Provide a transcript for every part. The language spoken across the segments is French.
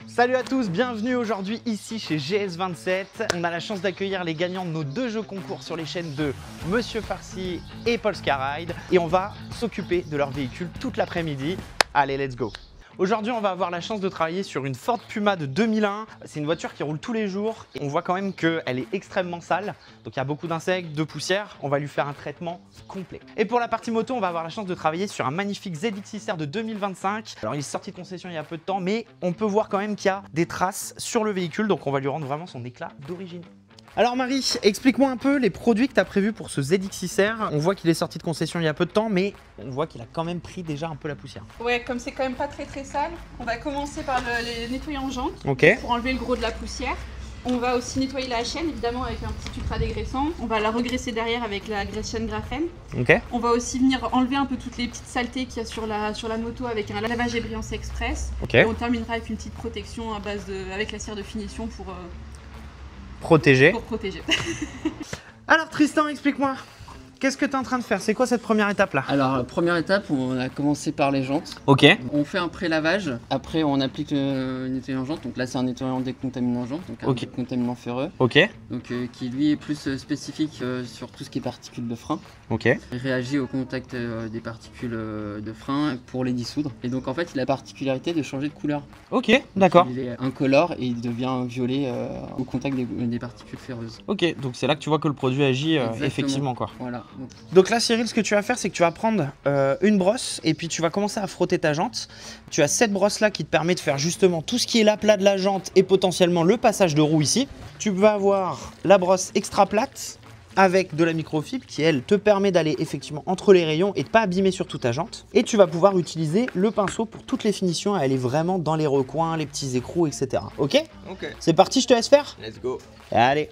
Salut à tous, bienvenue aujourd'hui ici chez GS27. On a la chance d'accueillir les gagnants de nos deux jeux concours sur les chaînes de Monsieur Farcy et Polska Ride. Et on va s'occuper de leur véhicule toute l'après-midi. Allez, let's go! Aujourd'hui, on va avoir la chance de travailler sur une Ford Puma de 2001. C'est une voiture qui roule tous les jours et on voit quand même qu'elle est extrêmement sale. Donc il y a beaucoup d'insectes, de poussière. On va lui faire un traitement complet. Et pour la partie moto, on va avoir la chance de travailler sur un magnifique ZX6R de 2025. Alors il est sorti de concession il y a peu de temps, mais on peut voir quand même qu'il y a des traces sur le véhicule. Donc on va lui rendre vraiment son éclat d'origine. Alors Marie, explique-moi un peu les produits que tu as prévus pour ce ZX6R. On voit qu'il est sorti de concession il y a peu de temps, mais on voit qu'il a quand même pris déjà un peu la poussière. Ouais, comme c'est quand même pas très sale, on va commencer par les nettoyer en jantes pour enlever le gros de la poussière. On va aussi nettoyer la chaîne, évidemment avec un petit ultra dégraissant. On va la regraisser derrière avec la chaîne graphène. On va aussi venir enlever un peu toutes les petites saletés qu'il y a sur la moto avec un lavage et brillance express. Et on terminera avec une petite protection à base avec la cire de finition pour protéger. Alors Tristan, explique-moi, qu'est-ce que tu es en train de faire? C'est quoi cette première étape là? Alors, première étape, on a commencé par les jantes. On fait un pré-lavage, après on applique le nettoyant jantes. Donc là c'est un nettoyant décontaminant jantes, donc un décontaminant ferreux. Donc qui lui est plus spécifique sur tout ce qui est particules de frein. Il réagit au contact des particules de frein pour les dissoudre. Et donc en fait il a la particularité de changer de couleur. D'accord. Il est incolore et il devient violet au contact des particules ferreuses. Donc c'est là que tu vois que le produit agit effectivement quoi. Voilà. Donc là Cyril, ce que tu vas faire, c'est que tu vas prendre une brosse et puis tu vas commencer à frotter ta jante. Tu as cette brosse là qui te permet de faire justement tout ce qui est l'aplat de la jante et potentiellement le passage de roue ici. Tu vas avoir la brosse extra plate avec de la microfibre qui elle te permet d'aller effectivement entre les rayons et de pas abîmer surtout ta jante. Et tu vas pouvoir utiliser le pinceau pour toutes les finitions à aller vraiment dans les recoins, les petits écrous, etc. Ok. C'est parti, je te laisse faire. Let's go. Allez.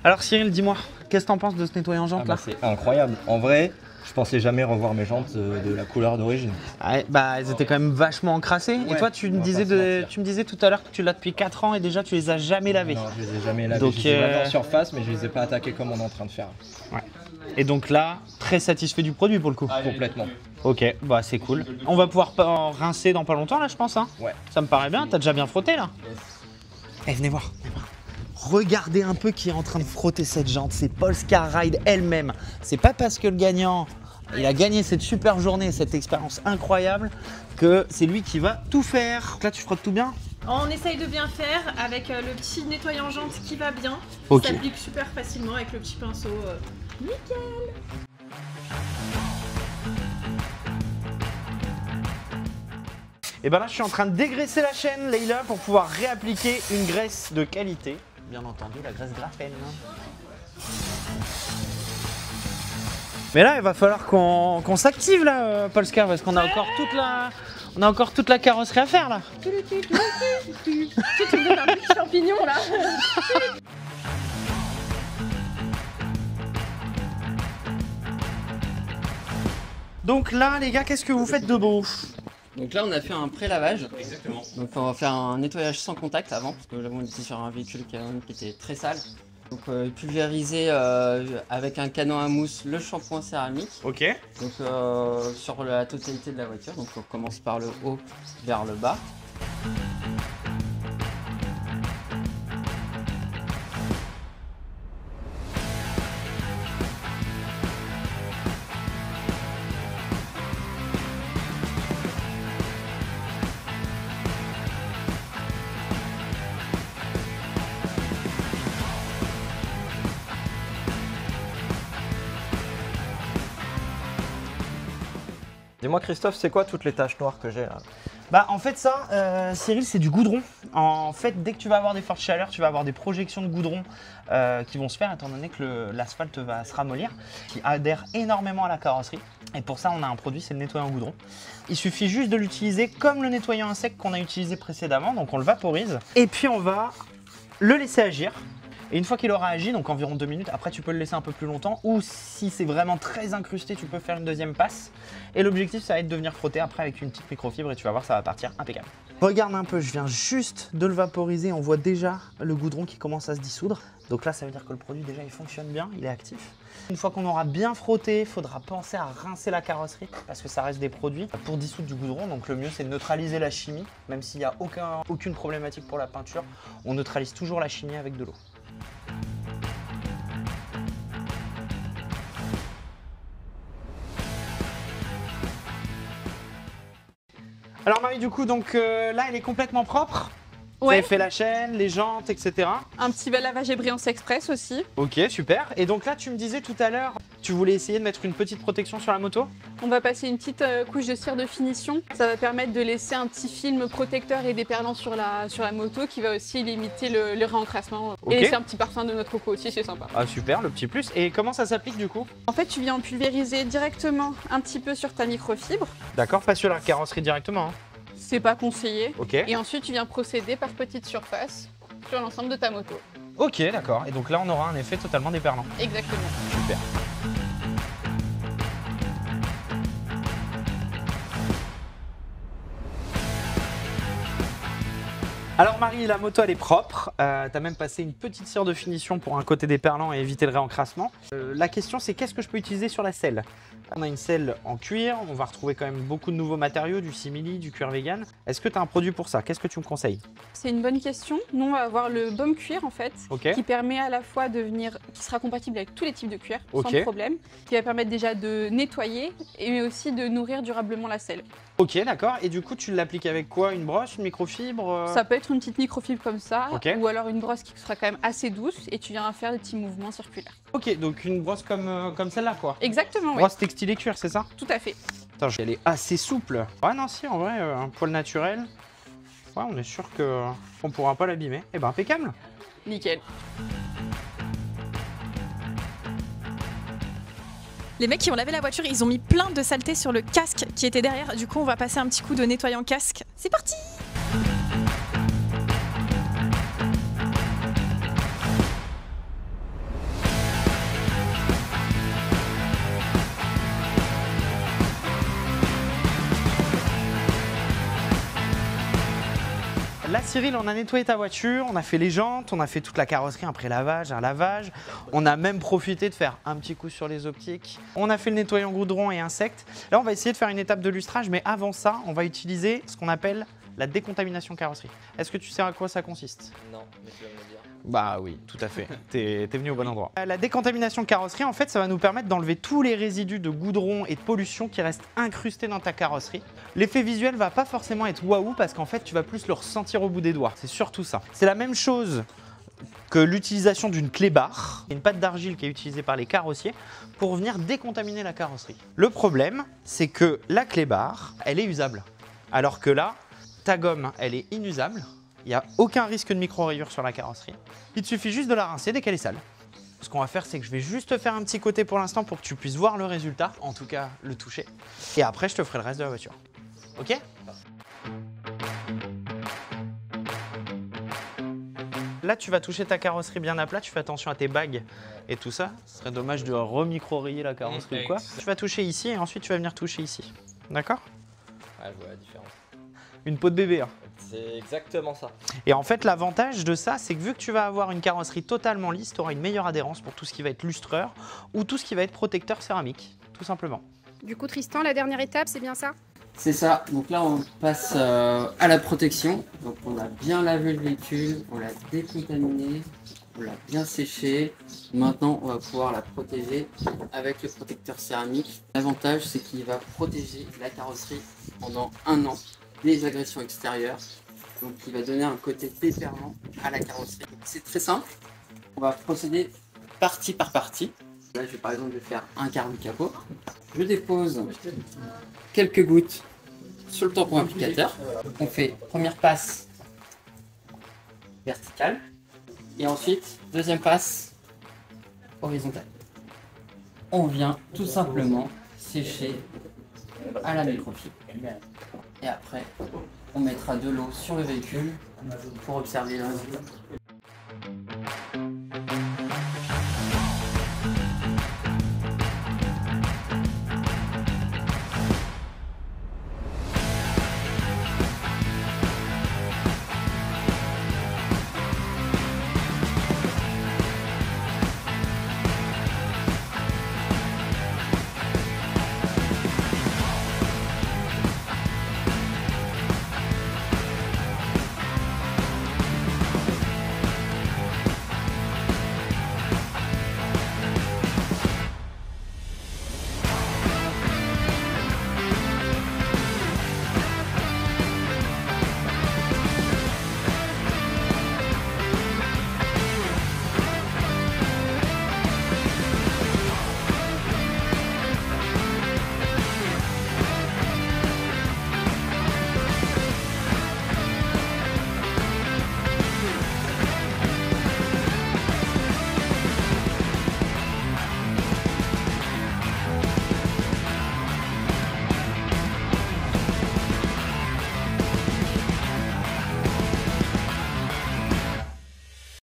Alors Cyril, dis-moi, qu'est-ce que t'en penses de ce nettoyant jante là? C'est incroyable. En vrai, je pensais jamais revoir mes jantes de la couleur d'origine. Elles étaient quand même vachement encrassées. Et toi, tu me disais tout à l'heure que tu l'as depuis 4 ans et déjà tu les as jamais lavées. Non, je les ai jamais lavées. Donc, je les ai lavées en surface, mais je les ai pas attaquées comme on est en train de faire. Et donc là, très satisfait du produit pour le coup. Complètement. Ok, bah c'est cool. On va pouvoir rincer dans pas longtemps là, je pense. Ça me paraît bien. T'as déjà bien frotté là. Venez voir. Regardez un peu qui est en train de frotter cette jante, c'est Polska Ride elle-même. C'est pas parce que le gagnant, il a gagné cette super journée, cette expérience incroyable, que c'est lui qui va tout faire. Donc là, tu frottes tout bien? On essaye de bien faire avec le petit nettoyant jante qui va bien. Ça s'applique super facilement avec le petit pinceau. Nickel! Et ben là, je suis en train de dégraisser la chaîne, Leïla, pour pouvoir réappliquer une graisse de qualité. Bien entendu, la graisse graphène. Mais là, il va falloir qu'on s'active là, Polska, parce qu'on a encore toute la carrosserie à faire là. Tu me donnes un petit champignon là. Donc là, les gars, qu'est-ce que vous faites de beau? Donc là on a fait un pré-lavage. Exactement. Donc on va faire un nettoyage sans contact avant, parce que on était sur un véhicule qui était très sale. Donc pulvériser avec un canon à mousse le shampoing céramique. Donc sur la totalité de la voiture. Donc on commence par le haut vers le bas. Dis-moi Christophe, c'est quoi toutes les taches noires que j'ai là? Bah en fait ça, Cyril, c'est du goudron. En fait, dès que tu vas avoir des fortes chaleurs, tu vas avoir des projections de goudron qui vont se faire étant donné que l'asphalte va se ramollir, qui adhère énormément à la carrosserie. Et pour ça, on a un produit, c'est le nettoyant goudron. Il suffit juste de l'utiliser comme le nettoyant insecte qu'on a utilisé précédemment, donc on le vaporise. Et puis on va le laisser agir. Et une fois qu'il aura agi, donc environ 2 minutes, après tu peux le laisser un peu plus longtemps, ou si c'est vraiment très incrusté, tu peux faire une deuxième passe. Et l'objectif, ça va être de venir frotter après avec une petite microfibre et tu vas voir, ça va partir impeccable. Regarde un peu, je viens juste de le vaporiser, on voit déjà le goudron qui commence à se dissoudre. Donc là, ça veut dire que le produit déjà il fonctionne bien, il est actif. Une fois qu'on aura bien frotté, il faudra penser à rincer la carrosserie parce que ça reste des produits pour dissoudre du goudron. Donc le mieux c'est de neutraliser la chimie, même s'il n'y a aucune problématique pour la peinture, on neutralise toujours la chimie avec de l'eau. Alors Marie, du coup, donc là, elle est complètement propre. Vous avez fait la chaîne, les jantes, etc. Un petit bel lavage et brillance express aussi. Ok, super. Et donc là, tu me disais tout à l'heure, tu voulais essayer de mettre une petite protection sur la moto? On va passer une petite couche de cire de finition. Ça va permettre de laisser un petit film protecteur et déperlant sur la moto qui va aussi limiter le réencrassement. Okay. Et laisser un petit parfum de notre coco aussi, c'est sympa. Ah super, le petit plus. Et comment ça s'applique du coup? En fait, tu viens en pulvériser directement un petit peu sur ta microfibre. D'accord, pas sur la carrosserie directement, hein. C'est pas conseillé. Ok. Et ensuite, tu viens procéder par petite surface sur l'ensemble de ta moto. Ok, d'accord. Et donc là, on aura un effet totalement déperlant. Exactement. Super. Alors Marie, la moto elle est propre, t'as même passé une petite cire de finition pour un côté déperlant et éviter le réencrassement. La question c'est qu'est-ce que je peux utiliser sur la selle? On a une selle en cuir, on va retrouver quand même beaucoup de nouveaux matériaux, du simili, du cuir vegan. Est-ce que tu as un produit pour ça? Qu'est-ce que tu me conseilles? C'est une bonne question. Nous on va avoir le baume cuir en fait, qui permet à la fois de venir, qui sera compatible avec tous les types de cuir, sans problème, qui va permettre déjà de nettoyer et aussi de nourrir durablement la selle. Ok, d'accord. Et du coup, tu l'appliques avec quoi? Une brosse, une microfibre? Ça peut être une petite microfibre comme ça, ou alors une brosse qui sera quand même assez douce et tu viens faire des petits mouvements circulaires. Ok, donc une brosse comme celle-là, quoi. Exactement, oui. Brosse textile et cuir, c'est ça? Tout à fait. Attends, elle est assez souple. Ouais, non, si, en vrai, un poil naturel. Ouais, on est sûr qu'on pourra pas l'abîmer. Eh ben, impeccable. Nickel. Les mecs qui ont lavé la voiture, ils ont mis plein de saleté sur le casque qui était derrière. Du coup, on va passer un petit coup de nettoyant casque. C'est parti! Là, Cyril, on a nettoyé ta voiture, on a fait les jantes, on a fait toute la carrosserie après lavage, un lavage. On a même profité de faire un petit coup sur les optiques. On a fait le nettoyant goudron et insectes. Là, on va essayer de faire une étape de lustrage, mais avant ça, on va utiliser ce qu'on appelle la décontamination carrosserie. Est-ce que tu sais à quoi ça consiste? Non, mais tu vas me le dire. Bah oui, tout à fait. T'es venu au bon endroit. La décontamination carrosserie, en fait, ça va nous permettre d'enlever tous les résidus de goudron et de pollution qui restent incrustés dans ta carrosserie. L'effet visuel va pas forcément être waouh parce qu'en fait, tu vas plus le ressentir au bout des doigts. C'est surtout ça. C'est la même chose que l'utilisation d'une clé barre, une pâte d'argile qui est utilisée par les carrossiers pour venir décontaminer la carrosserie. Le problème, c'est que la clé barre, elle est usable. Alors que là, ta gomme, elle est inusable. Il n'y a aucun risque de micro-rayure sur la carrosserie. Il te suffit juste de la rincer dès qu'elle est sale. Ce qu'on va faire, c'est que je vais juste te faire un petit côté pour l'instant pour que tu puisses voir le résultat, en tout cas le toucher. Et après, je te ferai le reste de la voiture. Ok ? Là, tu vas toucher ta carrosserie bien à plat, tu fais attention à tes bagues et tout ça. Ce serait dommage de remicro-rayer la carrosserie ou quoi. Tu vas toucher ici et ensuite tu vas venir toucher ici. D'accord ? Ouais, je vois la différence. Une peau de bébé, hein. C'est exactement ça. Et en fait, l'avantage de ça, c'est que vu que tu vas avoir une carrosserie totalement lisse, tu auras une meilleure adhérence pour tout ce qui va être lustreur ou tout ce qui va être protecteur céramique, tout simplement. Du coup, Tristan, la dernière étape, c'est bien ça? C'est ça. Donc là, on passe à la protection. Donc on a bien lavé le véhicule, on l'a décontaminé, on l'a bien séché. Maintenant, on va pouvoir la protéger avec le protecteur céramique. L'avantage, c'est qu'il va protéger la carrosserie pendant 1 an des agressions extérieures. Donc il va donner un côté déperlant à la carrosserie. C'est très simple. On va procéder partie par partie. Là, je vais par exemple faire un quart du capot. Je dépose quelques gouttes sur le tampon applicateur. On fait première passe verticale et ensuite deuxième passe horizontale. On vient tout simplement sécher à la microfibre. Et après, on mettra de l'eau sur le véhicule pour observer le résultat.